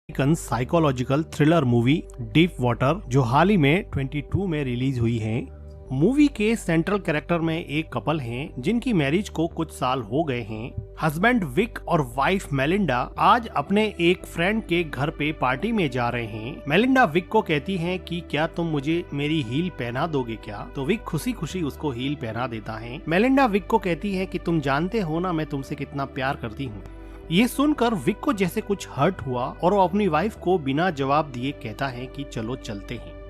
American psychological thriller movie deep water जो हाल ही में 22 में रिलीज हुई है। मूवी के सेंट्रल कैरेक्टर में एक कपल हैं जिनकी मैरिज को कुछ साल हो गए हैं। हस्बैंड विक और वाइफ मेलिंडा आज अपने एक फ्रेंड के घर पे पार्टी में जा रहे हैं। मेलिंडा विक को कहती हैं कि क्या तुम मुझे मेरी हील पहना दोगे क्या, तो विक खुशी खुशी उसको हील पहना देता है। मेलिंडा विक को कहती है कि तुम जानते हो ना मैं तुमसे कितना प्यार करती हूँ। ये सुनकर विक को जैसे कुछ हर्ट हुआ और वो अपनी वाइफ को बिना जवाब दिए कहता है कि चलो चलते हैं।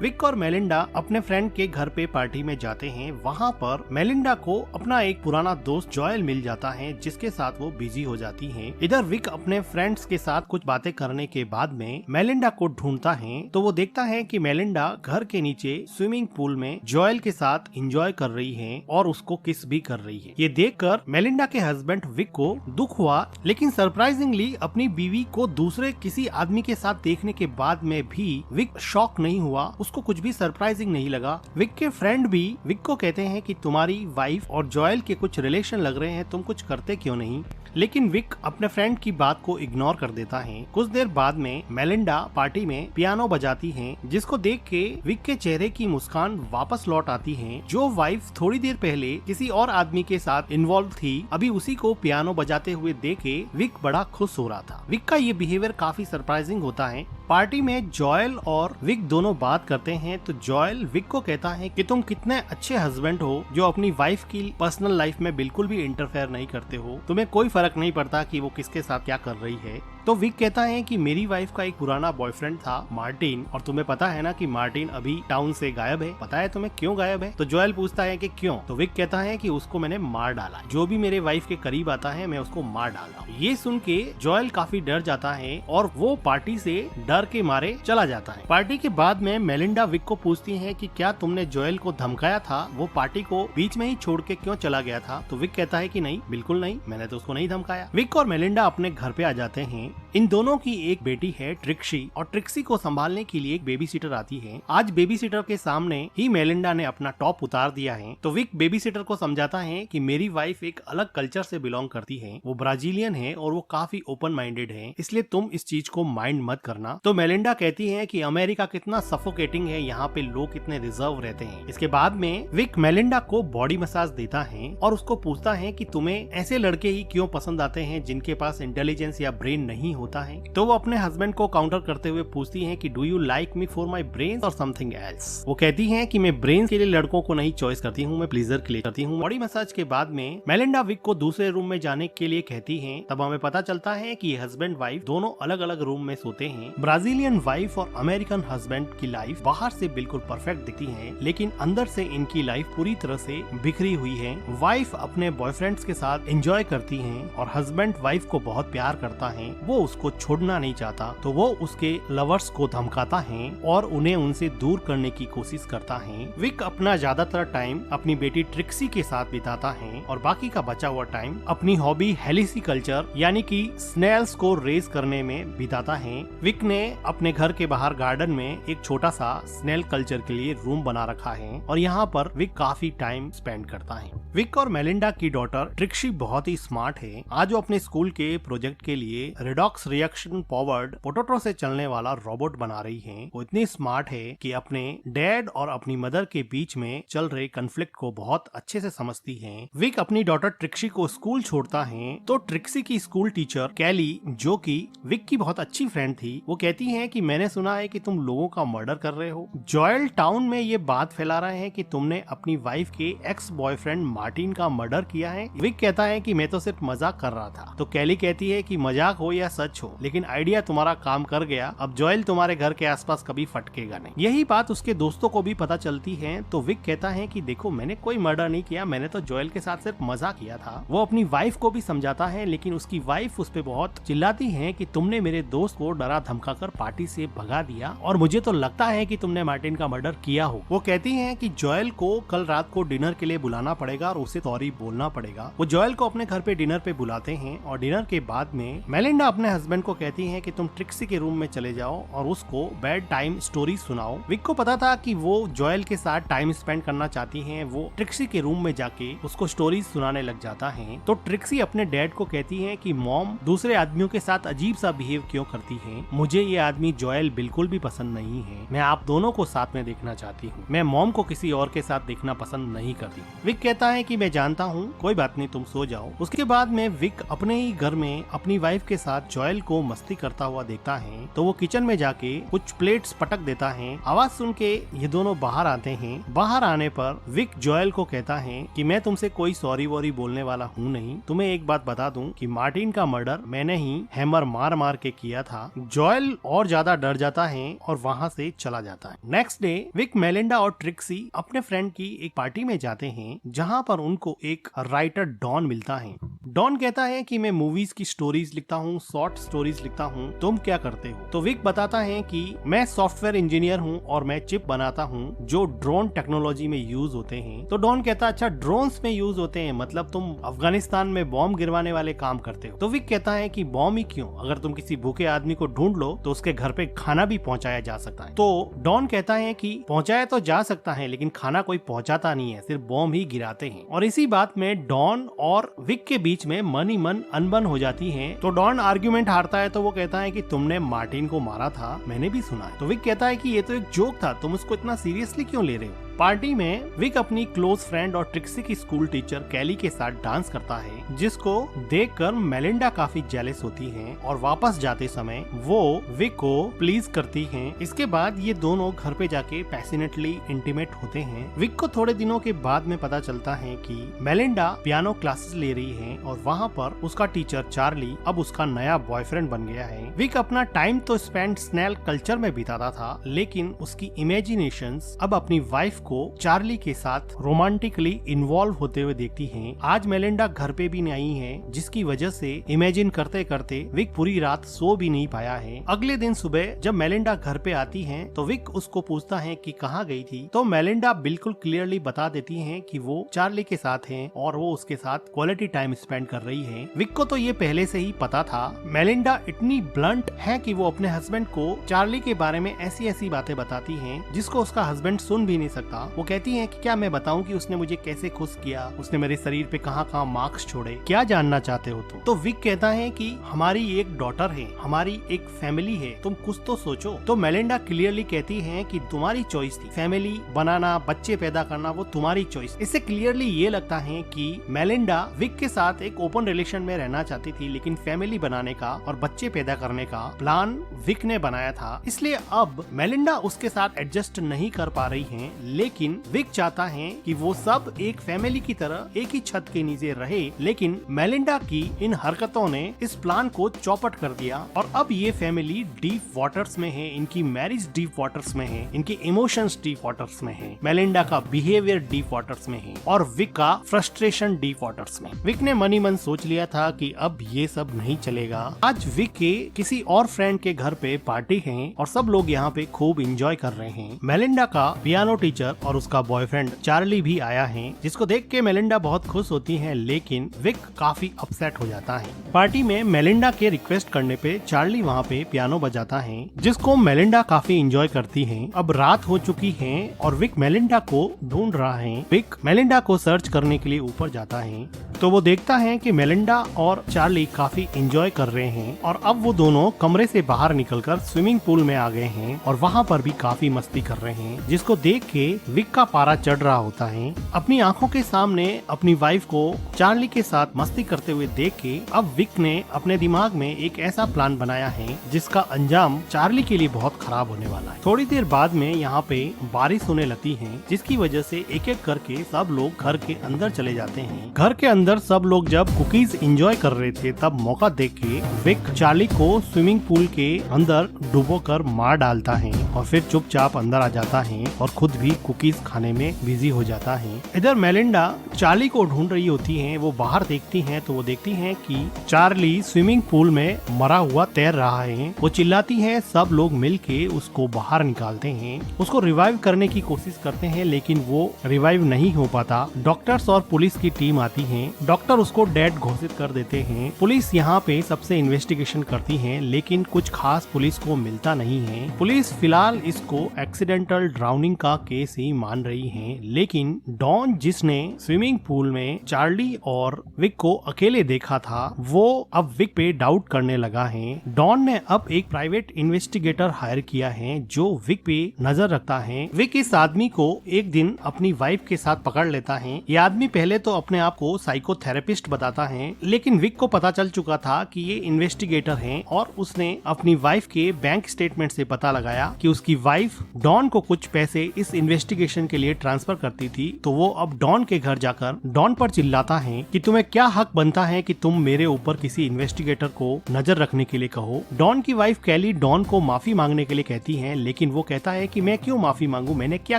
विक और मेलिंडा अपने फ्रेंड के घर पे पार्टी में जाते हैं। वहाँ पर मेलिंडा को अपना एक पुराना दोस्त जॉयल मिल जाता है जिसके साथ वो बिजी हो जाती हैं। इधर विक अपने फ्रेंड्स के साथ कुछ बातें करने के बाद में मेलिंडा को ढूंढता है तो वो देखता है कि मेलिंडा घर के नीचे स्विमिंग पूल में जॉयल के साथ एंजॉय कर रही है और उसको किस भी कर रही है। ये देखकर मेलिंडा के हस्बैंड विक को दुख हुआ, लेकिन सरप्राइजिंगली अपनी बीवी को दूसरे किसी आदमी के साथ देखने के बाद में भी विक शॉक नहीं हुआ। उसको कुछ भी सरप्राइजिंग नहीं लगा। विक के फ्रेंड भी विक को कहते हैं कि तुम्हारी वाइफ और जॉयल के कुछ रिलेशन लग रहे हैं, तुम कुछ करते क्यों नहीं। लेकिन विक अपने फ्रेंड की बात को इग्नोर कर देता है। कुछ देर बाद में मेलिंडा पार्टी में पियानो बजाती है जिसको देख के विक के चेहरे की मुस्कान वापस लौट आती है। जो वाइफ थोड़ी देर पहले किसी और आदमी के साथ इन्वॉल्व थी, अभी उसी को पियानो बजाते हुए देख के विक बड़ा खुश हो रहा था। विक का ये बिहेवियर काफी सरप्राइजिंग होता है। पार्टी में जॉयल और विक दोनों बात करते हैं तो जॉयल विक को कहता है कि तुम कितने अच्छे हस्बैंड हो जो अपनी वाइफ की पर्सनल लाइफ में बिल्कुल भी इंटरफेयर नहीं करते हो। तुम्हें कोई फर्क नहीं पड़ता कि वो किसके साथ क्या कर रही है। तो विक कहता है कि मेरी वाइफ का एक पुराना बॉयफ्रेंड था मार्टिन, और तुम्हें पता है ना कि मार्टिन अभी टाउन से गायब है। पता है तुम्हें क्यों गायब है? तो जॉयल पूछता है कि क्यों? तो विक कहता है कि उसको मैंने मार डाला। जो भी मेरे वाइफ के करीब आता है मैं उसको मार डालता हूँ। ये सुन के जॉयल काफी डर जाता है और वो पार्टी से डर के मारे चला जाता है। पार्टी के बाद में मेलिंडा विक को पूछती है कि क्या तुमने जॉयल को धमकाया था, वो पार्टी को बीच में ही छोड़ के क्यों चला गया था। तो विक कहता है कि नहीं, बिल्कुल नहीं, मैंने तो उसको नहीं धमकाया। विक और मेलिंडा अपने घर पे आ जाते हैं। इन दोनों की एक बेटी है ट्रिक्सी, और ट्रिक्सी को संभालने के लिए एक बेबी सीटर आती है। आज बेबी सीटर के सामने ही मेलिंडा ने अपना टॉप उतार दिया है। तो विक बेबी सीटर को समझाता है कि मेरी वाइफ एक अलग कल्चर से बिलोंग करती है, वो ब्राजीलियन है और वो काफी ओपन माइंडेड है, इसलिए तुम इस चीज को माइंड मत करना। तो मेलिंडा कहती है कि अमेरिका कितना सफोकेटिंग है, यहाँ पे लोग कितने रिजर्व रहते हैं। इसके बाद में विक मेलिंडा को बॉडी मसाज देता है और उसको पूछता है कि तुम्हें ऐसे लड़के ही क्यों पसंद आते हैं जिनके पास इंटेलिजेंस या ब्रेन नहीं होता है। तो वो अपने हस्बैंड को काउंटर करते हुए पूछती हैं कि do you like me for my brain और समथिंग एल्स। वो कहती हैं कि मैं ब्रेन के लिए लड़कों को नहीं चॉइस करती हूँ, मैं प्लीजर के लिए करती हूँ। बॉडी मसाज के बाद में मेलिंडा विक को दूसरे रूम में जाने के लिए कहती है। तब हमें पता चलता है कि हस्बैंड वाइफ दोनों अलग अलग रूम में सोते हैं। ब्राजीलियन वाइफ और अमेरिकन हस्बैंड की लाइफ बाहर से बिल्कुल परफेक्ट दिखती है, लेकिन अंदर से इनकी लाइफ पूरी तरह से बिखरी हुई है। वाइफ अपने बॉयफ्रेंड्स के साथ एंजॉय करती है और हस्बैंड वाइफ को बहुत प्यार करता है, वो उसको छोड़ना नहीं चाहता, तो वो उसके लवर्स को धमकाता है और उन्हें उनसे दूर करने की कोशिश करता है। विक अपना ज्यादातर टाइम अपनी बेटी ट्रिक्सी के साथ बिताता है और बाकी का बचा हुआ टाइम अपनी हॉबी हेलिसी कल्चर यानी कि स्नेल्स को रेज करने में बिताता है। विक ने अपने घर के बाहर गार्डन में एक छोटा सा स्नेल कल्चर के लिए रूम बना रखा है और यहाँ पर विक काफी टाइम स्पेंड करता है। विक और मेलिंडा की डॉटर ट्रिक्सी बहुत ही स्मार्ट है। आज वो अपने स्कूल के प्रोजेक्ट के लिए रिडॉक्स रिएक्शन पॉवर्ड पोटैटो से चलने वाला रोबोट बना रही है। वो इतनी स्मार्ट है कि अपने डैड और अपनी मदर के बीच में चल रहे कन्फ्लिक्ट को बहुत अच्छे से समझती है। विक अपनी डॉटर ट्रिक्सी को स्कूल छोड़ता है तो ट्रिक्सी की स्कूल टीचर कैली, जो कि विक की बहुत अच्छी फ्रेंड थी, वो कहती है कि मैंने सुना है कि तुम लोगों का मर्डर कर रहे हो। जॉयल टाउन में ये बात फैला रहे हैं कि तुमने अपनी वाइफ के एक्स बॉयफ्रेंड मार्टिन का मर्डर किया है। विक कहता है कि मैं तो सिर्फ मजाक कर रहा था। तो कैली कहती है कि मजाक हो या सच हो, लेकिन आइडिया तुम्हारा काम कर गया, अब जॉयल तुम्हारे घर के आसपास कभी फटकेगा नहीं। यही बात उसके दोस्तों को भी पता चलती है। तो विक कहता है कि देखो, मैंने कोई मर्डर नहीं किया, मैंने तो जॉयल के साथ सिर्फ मजाक किया था। वो अपनी वाइफ को भी समझाता है, लेकिन उसकी वाइफ उस पे बहुत चिल्लाती है कि तुमने मेरे दोस्त को डरा धमकाकर पार्टी से भगा दिया और मुझे तो लगता है कि तुमने मार्टिन का मर्डर किया हो। वो कहती है कि जॉयल को कल रात को डिनर के लिए बुलाना पड़ेगा और उसे सॉरी बोलना पड़ेगा। वो जॉयल को अपने घर पे डिनर पे बुलाते हैं और डिनर के बाद में मेलिंडा अपने अपने हस्बैंड को कहती है कि तुम ट्रिक्सी के रूम में चले जाओ और उसको बेड टाइम स्टोरी सुनाओ। विक को पता था कि वो जोएल के साथ टाइम स्पेंड करना चाहती हैं। वो ट्रिक्सी के रूम में जाके उसको स्टोरीज सुनाने लग जाता है। तो ट्रिक्सी अपने डैड को कहती है कि मॉम दूसरे आदमियों के साथ अजीब सा बिहेव क्यों करती है, मुझे ये आदमी जोएल बिल्कुल भी पसंद नहीं है, मैं आप दोनों को साथ में देखना चाहती हूँ, मैं मॉम को किसी और के साथ देखना पसंद नहीं करती। विक कहता है कि मैं जानता हूँ, कोई बात नहीं, तुम सो जाओ। उसके बाद में विक अपने ही घर में अपनी वाइफ के साथ जोएल को मस्ती करता हुआ देखता है। तो वो किचन में जाके कुछ प्लेट्स पटक देता है। आवाज सुन के ये दोनों बाहर आते हैं। बाहर आने पर विक जोएल को कहता है कि मैं तुमसे कोई सॉरी वॉरी बोलने वाला हूँ नहीं, तुम्हें एक बात बता दूं कि मार्टिन का मर्डर मैंने ही हैमर मार मार के किया था। जोएल और ज्यादा डर जाता है और वहाँ से चला जाता है। नेक्स्ट डे विक, मेलिंडा और ट्रिक्सी अपने फ्रेंड की एक पार्टी में जाते हैं, जहाँ पर उनको एक राइटर डॉन मिलता है। डॉन कहता है कि मैं मूवीज की स्टोरीज लिखता हूँ, शॉर्ट स्टोरीज लिखता हूँ, तुम क्या करते हो? तो विक बताता है कि मैं सॉफ्टवेयर इंजीनियर हूँ और मैं चिप बनाता हूँ जो ड्रोन टेक्नोलॉजी में यूज होते हैं। तो डॉन कहता है अच्छा, ड्रोन्स में यूज होते हैं, मतलब तुम अफगानिस्तान में बॉम्ब गिरवाने वाले काम करते हो। तो विक कहता है कि बॉम्ब ही क्यों, अगर तुम किसी भूखे आदमी को ढूंढ लो तो उसके घर पे खाना भी पहुंचाया जा सकता है। तो डॉन कहता है कि पहुंचाया तो जा सकता है, लेकिन खाना कोई पहुंचाता नहीं है, सिर्फ बॉम्ब ही गिराते हैं। और इसी बात में डॉन और विक के बीच में मन ही मन अनबन हो जाती है। तो डॉन आर्ग्यूमेंट हारता है, तो वो कहता है कि तुमने मार्टिन को मारा था, मैंने भी सुना है। तो विक कहता है कि ये तो एक जोक था, तुम उसको इतना सीरियसली क्यों ले रहे हो? पार्टी में विक अपनी क्लोज फ्रेंड और ट्रिक्सी की स्कूल टीचर कैली के साथ डांस करता है, जिसको देखकर मेलिंडा काफी जेलस होती है और वापस जाते समय वो विक को प्लीज करती हैं। इसके बाद ये दोनों घर पे जाके पैशनेटली इंटीमेट होते हैं। विक को थोड़े दिनों के बाद में पता चलता है कि मेलिंडा पियानो क्लासेस ले रही है और वहाँ पर उसका टीचर चार्ली अब उसका नया बॉयफ्रेंड बन गया है। विक अपना टाइम तो स्पेंड स्नेल कल्चर में बिताता था, लेकिन उसकी इमेजिनेशंस अब अपनी वाइफ को चार्ली के साथ रोमांटिकली इन्वॉल्व होते हुए देखती हैं। आज मेलिंडा घर पे भी नहीं है, जिसकी वजह से इमेजिन करते करते विक पूरी रात सो भी नहीं पाया है। अगले दिन सुबह जब मेलिंडा घर पे आती है तो विक उसको पूछता है कि कहाँ गई थी। तो मेलिंडा बिल्कुल क्लियरली बता देती है कि वो चार्ली के साथ है और वो उसके साथ क्वालिटी टाइम स्पेंड कर रही है। विक को तो ये पहले से ही पता था। मेलिंडा इतनी ब्लंट है कि वो अपने हस्बैंड को चार्ली के बारे में ऐसी ऐसी बातें बताती है जिसको उसका हस्बैंड सुन भी नहीं सकता। वो कहती है कि क्या मैं बताऊं कि उसने मुझे कैसे खुश किया, उसने मेरे शरीर पे कहाँ कहाँ मार्क्स छोड़े, क्या जानना चाहते हो तुम? तो विक कहता है कि हमारी एक डॉटर है, हमारी एक फैमिली है, तुम कुछ तो सोचो। तो मेलिंडा क्लियरली कहती है कि तुम्हारी चॉइस थी, फैमिली बनाना, बच्चे पैदा करना, वो तुम्हारी चॉइस। इससे क्लियरली ये लगता है कि मेलिंडा विक के साथ एक ओपन रिलेशन में रहना चाहती थी, लेकिन फैमिली बनाने का और बच्चे पैदा करने का प्लान विक ने बनाया था। इसलिए अब मेलिंडा उसके साथ एडजस्ट नहीं कर पा रही है, लेकिन विक चाहता है कि वो सब एक फैमिली की तरह एक ही छत के नीचे रहे। लेकिन मेलिंडा की इन हरकतों ने इस प्लान को चौपट कर दिया और अब ये फैमिली डीप वाटर्स में है, इनकी मैरिज डीप वाटर्स में है, इनकी इमोशंस डीप वाटर्स में है, मेलिंडा का बिहेवियर डीप वाटर्स में है और विक का फ्रस्ट्रेशन डीप वाटर्स में। विक ने मन ही मन सोच लिया था कि अब ये सब नहीं चलेगा। आज विक के किसी और फ्रेंड के घर पे पार्टी है और सब लोग यहाँ पे खूब एंजॉय कर रहे हैं। मेलिंडा का पियानो टीचर और उसका बॉयफ्रेंड चार्ली भी आया है, जिसको देख के मेलिंडा बहुत खुश होती है, लेकिन विक काफी अपसेट हो जाता है। पार्टी में मेलिंडा के रिक्वेस्ट करने पे चार्ली वहाँ पे पियानो बजाता है, जिसको मेलिंडा काफी एंजॉय करती है। अब रात हो चुकी है और विक मेलिंडा को ढूंढ रहा है। विक मेलिंडा को सर्च करने के लिए ऊपर जाता है तो वो देखता है कि मेलिंडा और चार्ली काफी एंजॉय कर रहे हैं और अब वो दोनों कमरे से बाहर निकलकर स्विमिंग पूल में आ गए हैं और वहाँ पर भी काफी मस्ती कर रहे हैं, जिसको देख के विक का पारा चढ़ रहा होता है। अपनी आंखों के सामने अपनी वाइफ को चार्ली के साथ मस्ती करते हुए देख के अब विक ने अपने दिमाग में एक ऐसा प्लान बनाया है जिसका अंजाम चार्ली के लिए बहुत खराब होने वाला है। थोड़ी देर बाद में यहाँ पे बारिश होने लगती है, जिसकी वजह से एक एक करके सब लोग घर के अंदर चले जाते हैं। घर के अंदर सब लोग जब कुकीज एंजॉय कर रहे थे, तब मौका देख के विक चार्ली को स्विमिंग पूल के अंदर डुबोकर मार डालता है और फिर चुपचाप अंदर आ जाता है और खुद भी कुकीज खाने में बिजी हो जाता है। इधर मेलिंडा चार्ली को ढूंढ रही होती है। वो बाहर देखती है तो वो देखती है कि चार्ली स्विमिंग पूल में मरा हुआ तैर रहा है। वो चिल्लाती है, सब लोग मिलके उसको बाहर निकालते हैं। उसको रिवाइव करने की कोशिश करते हैं लेकिन वो रिवाइव नहीं हो पाता। डॉक्टर्स और पुलिस की टीम आती है। डॉक्टर उसको डेड घोषित कर देते हैं। पुलिस यहाँ पे सबसे इन्वेस्टिगेशन करती है लेकिन कुछ खास पुलिस को मिलता नहीं है। पुलिस फिलहाल इसको एक्सीडेंटल ड्राउनिंग का केस ही मान रही है, लेकिन डॉन जिसने स्विमिंग पूल में चार्ली और विक को अकेले देखा था वो अब विक पे डाउट करने लगा है। डॉन ने अब एक प्राइवेट इन्वेस्टिगेटर हायर किया है जो विक पे नजर रखता है। विक इस आदमी को एक दिन अपनी वाइफ के साथ पकड़ लेता है। ये आदमी पहले तो अपने आप को साइकोथेरेपिस्ट बताता है लेकिन विक को पता चल चुका था कि ये इन्वेस्टिगेटर हैं और उसने अपनी वाइफ के बैंक स्टेटमेंट से पता लगाया कि उसकी वाइफ डॉन को कुछ पैसे इस इन्वेस्टिगेशन के लिए ट्रांसफर करती थी। तो वो अब डॉन के घर जाकर डॉन पर चिल्लाता है कि तुम्हें क्या हक बनता है कि तुम मेरे ऊपर किसी इन्वेस्टिगेटर को नजर रखने के लिए कहो। डॉन की वाइफ कैली डॉन को माफी मांगने के लिए कहती है लेकिन वो कहता है कि मैं क्यों माफी मांगू, मैंने क्या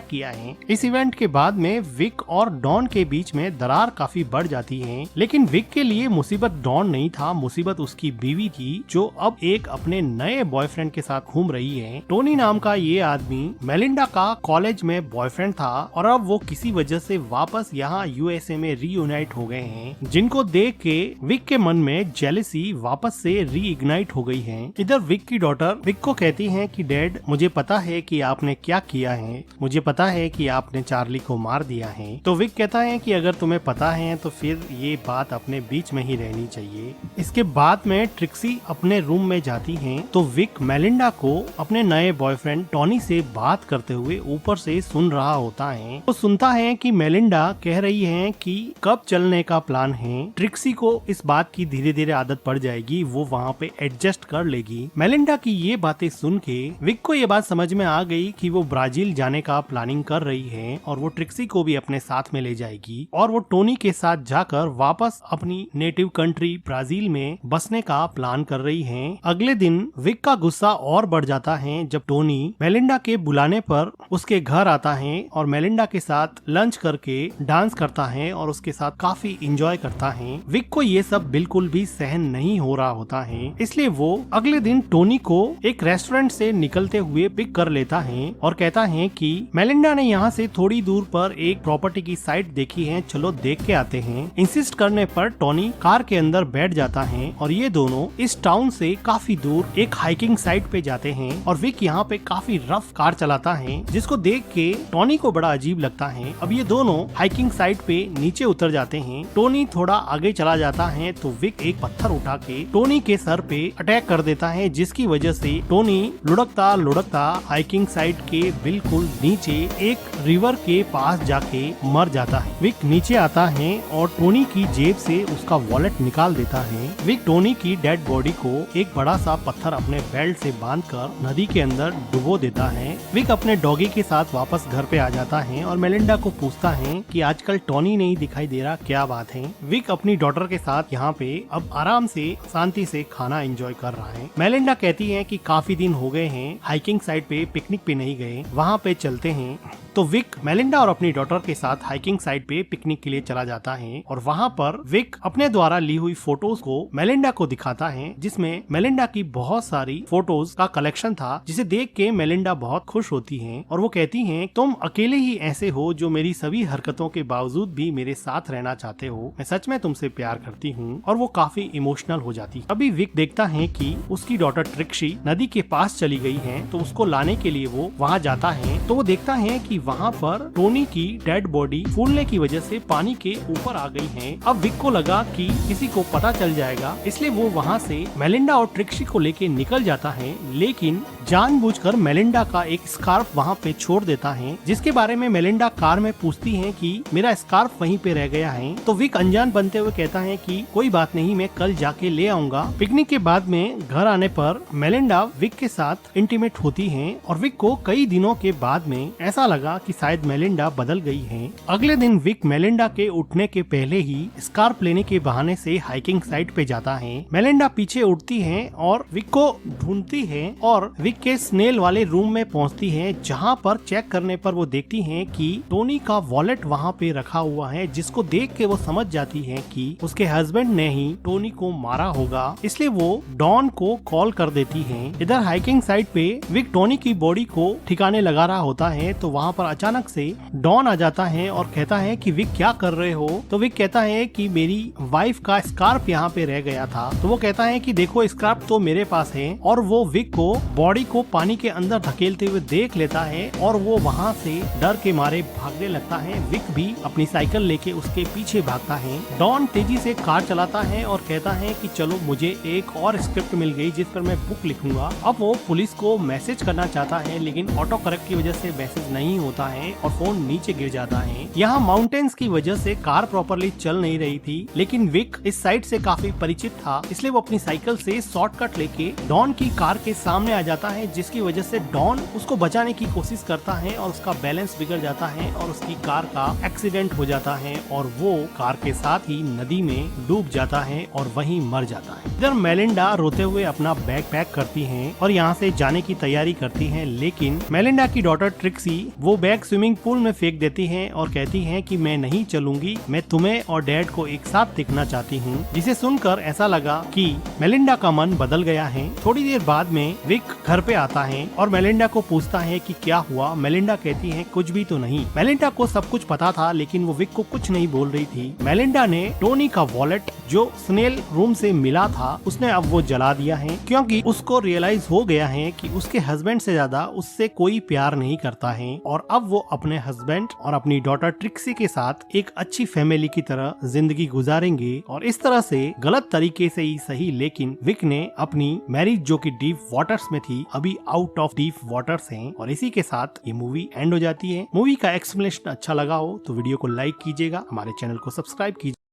किया है। इस इवेंट के बाद में विक और डॉन के बीच में दरार काफी बढ़ जाती है लेकिन विक के लिए मुसीबत डॉन नहीं था, मुसीबत उसकी बीवी थी जो अब एक अपने नए बॉयफ्रेंड के साथ घूम रही है। टोनी नाम का ये आदमी मेलिंडा का कॉलेज में बॉयफ्रेंड था और अब वो किसी वजह से वापस यहाँ यूएसए में रीयूनाइट हो गए हैं, जिनको देख के विक के मन में जेलसी वापस से रीइग्नाइट हो गई है। इधर विक की डॉटर विक को कहती है कि डैड मुझे पता है कि आपने क्या किया है, मुझे पता है कि आपने चार्ली को मार दिया है। तो विक कहता है कि अगर तुम्हें पता है तो फिर ये बात अपने बीच में ही रहनी चाहिए। इसके बाद में ट्रिक्सी अपने रूम में जाती है तो विक मेलिंडा को अपने नए बॉयफ्रेंड टॉनी से बात करते हुए ऊपर से सुन रहा होता है। वो सुनता है कि मेलिंडा कह रही है कि कब चलने का प्लान है। ट्रिक्सी को इस बात की धीरे धीरे आदत पड़ जाएगी, वो वहाँ पे एडजस्ट कर लेगी। मेलिंडा की ये बातें सुन के विक को ये बात समझ में आ गई कि वो ब्राजील जाने का प्लानिंग कर रही है और वो ट्रिक्सी को भी अपने साथ में ले जाएगी और वो टोनी के साथ जाकर वापस अपनी नेटिव कंट्री ब्राजील में बसने का प्लान कर रही है। अगले दिन विक का गुस्सा और बढ़ जाता है जब टोनी मेलिंडा के बुलाने पर उसके घर आता है और मेलिंडा के साथ लंच करके डांस करता है और उसके साथ काफी एंजॉय करता है। विक को ये सब बिल्कुल भी सहन नहीं हो रहा होता है, इसलिए वो अगले दिन टोनी को एक रेस्टोरेंट से निकलते हुए पिक कर लेता है और कहता है कि मेलिंडा ने यहाँ से थोड़ी दूर पर एक प्रॉपर्टी की साइट देखी है, चलो देख के आते हैं। इंसिस्ट करने पर टोनी कार के अंदर बैठ जाता है और ये दोनों इस टाउन से काफी दूर एक हाइकिंग साइट पे जाते हैं और विक यहाँ पे काफी रफ कार चलाता है जिसको देख के टोनी को बड़ा अजीब लगता है। अब ये दोनों हाइकिंग साइट पे नीचे उतर जाते हैं। टोनी थोड़ा आगे चला जाता है तो विक एक पत्थर उठा के टोनी के सर पे अटैक कर देता है जिसकी वजह से टोनी लुढ़कता लुढ़कता हाइकिंग साइट के बिल्कुल नीचे एक रिवर के पास जाके मर जाता है। विक नीचे आता है और टोनी की जेब से उसका वॉलेट निकाल देता है। विक टोनी की डेड बॉडी को एक बड़ा सा पत्थर अपने बेल्ट से बांधकर नदी के अंदर डुबो देता है। विक अपने डॉगी के साथ वापस घर पे आ जाता है और मेलिंडा को पूछता है कि आजकल टोनी नहीं दिखाई दे रहा, क्या बात है। विक अपनी डॉटर के साथ यहाँ पे अब आराम से शांति से खाना एंजॉय कर रहा है। मेलिंडा कहती है कि काफी दिन हो गए हैं हाइकिंग साइट पे पिकनिक पे नहीं गए, वहाँ पे चलते हैं। तो विक मेलिंडा और अपनी डॉटर के साथ हाइकिंग साइट पे पिकनिक के लिए चला जाता है और वहाँ पर विक अपने द्वारा ली हुई फोटोज को मेलिंडा को दिखाता है जिसमें मेलिंडा की बहुत सारी फोटोज का कलेक्शन था, जिसे देख के मेलिंडा बहुत खुश होती है और वो कहती है तुम अकेले ही ऐसे हो जो मेरी सभी हरकतों के बावजूद भी मेरे साथ रहना चाहते हो, मैं सच में तुमसे प्यार करती हूँ। और वो काफी इमोशनल हो जाती है। अभी विक देखता है कि उसकी डॉटर ट्रिक्सी नदी के पास चली गई है तो उसको लाने के लिए वो वहाँ जाता है तो वो देखता है कि वहाँ पर टोनी की डेड बॉडी फूलने की वजह से पानी के ऊपर आ गई है। अब विक को लगा कि किसी को पता चल जाएगा, इसलिए वो वहाँ से मेलिंडा और ट्रिक्सी को लेके निकल जाता है, लेकिन जानबूझकर मेलिंडा का एक स्कार्फ वहाँ पे छोड़ देता है जिसके बारे में मेलिंडा कार में पूछती है कि मेरा स्कार्फ वहीं पे रह गया है। तो विक अनजान बनते हुए कहता है कि कोई बात नहीं, मैं कल जाके ले आऊंगा। पिकनिक के बाद में घर आने पर मेलिंडा विक के साथ इंटीमेट होती है और विक को कई दिनों के बाद में ऐसा लगा लगा कि शायद मेलिंडा बदल गई है। अगले दिन विक मेलिंडा के उठने के पहले ही स्कार्फ लेने के बहाने से हाइकिंग साइट पे जाता है। मेलिंडा पीछे उठती है और विक को ढूंढती है और विक के स्नेल वाले रूम में पहुंचती है, जहां पर चेक करने पर वो देखती है कि टोनी का वॉलेट वहां पे रखा हुआ है, जिसको देख के वो समझ जाती है कि उसके हस्बैंड ने ही टोनी को मारा होगा। इसलिए वो डॉन को कॉल कर देती है। इधर हाइकिंग साइट पे विक टोनी की बॉडी को ठिकाने लगा रहा होता है, तो वहाँ पर अचानक से डॉन आ जाता है और कहता है कि विक क्या कर रहे हो। तो विक कहता है कि मेरी वाइफ का स्कार्फ यहाँ पे रह गया था। तो वो कहता है कि देखो स्कार्फ तो मेरे पास है, और वो विक को बॉडी को पानी के अंदर धकेलते हुए देख लेता है और वो वहाँ से डर के मारे भागने लगता है। विक भी अपनी साइकिल लेके उसके पीछे भागता है। डॉन तेजी से कार चलाता है और कहता है कि चलो मुझे एक और स्क्रिप्ट मिल गई जिस पर मैं बुक लिखूंगा। अब वो पुलिस को मैसेज करना चाहता है, लेकिन ऑटो करेक्ट की वजह से मैसेज नहीं होता है और फोन नीचे गिर जाता है। यहाँ माउंटेन्स की वजह से कार प्रॉपरली चल नहीं रही थी, लेकिन विक इस साइड से काफी परिचित था, इसलिए वो अपनी साइकिल से शॉर्टकट लेके डॉन की कार के सामने आ जाता है, जिसकी वजह से डॉन उसको बचाने की कोशिश करता है और उसका बैलेंस बिगड़ जाता है और उसकी कार का एक्सीडेंट हो जाता है और वो कार के साथ ही नदी में डूब जाता है और वहीं मर जाता है। इधर मेलिंडा रोते हुए अपना बैग पैक करती है और यहाँ से जाने की तैयारी करती है, लेकिन मेलिंडा की डॉटर ट्रिक्सी वो बैग स्विमिंग पूल में फेंक देती है और कहती है कि मैं नहीं चलूंगी, मैं तुम्हें और डैड को एक साथ देखना चाहती हूँ। जिसे सुनकर ऐसा लगा कि मेलिंडा का मन बदल गया है। थोड़ी देर बाद में विक घर पे आता है और मेलिंडा को पूछता है कि क्या हुआ। मेलिंडा कहती है कुछ भी तो नहीं। मेलिंडा को सब कुछ पता था, लेकिन वो विक को कुछ नहीं बोल रही थी। मेलिंडा ने टोनी का वॉलेट जो स्नेल रूम से मिला था उसने अब वो जला दिया है, क्योंकि उसको रियलाइज हो गया है कि उसके हस्बैंड से ज्यादा उससे कोई प्यार नहीं करता है और अब वो अपने हस्बैंड और अपनी डॉटर ट्रिक्सी के साथ एक अच्छी फैमिली की तरह जिंदगी गुजारेंगे। और इस तरह से गलत तरीके से ही सही, लेकिन विक ने अपनी मैरिज जो कि डीप वाटर्स में थी अभी आउट ऑफ डीप वाटर्स है। और इसी के साथ ये मूवी एंड हो जाती है। मूवी का एक्सप्लेनेशन अच्छा लगा हो तो वीडियो को लाइक कीजिएगा, हमारे चैनल को सब्सक्राइब कीजिए।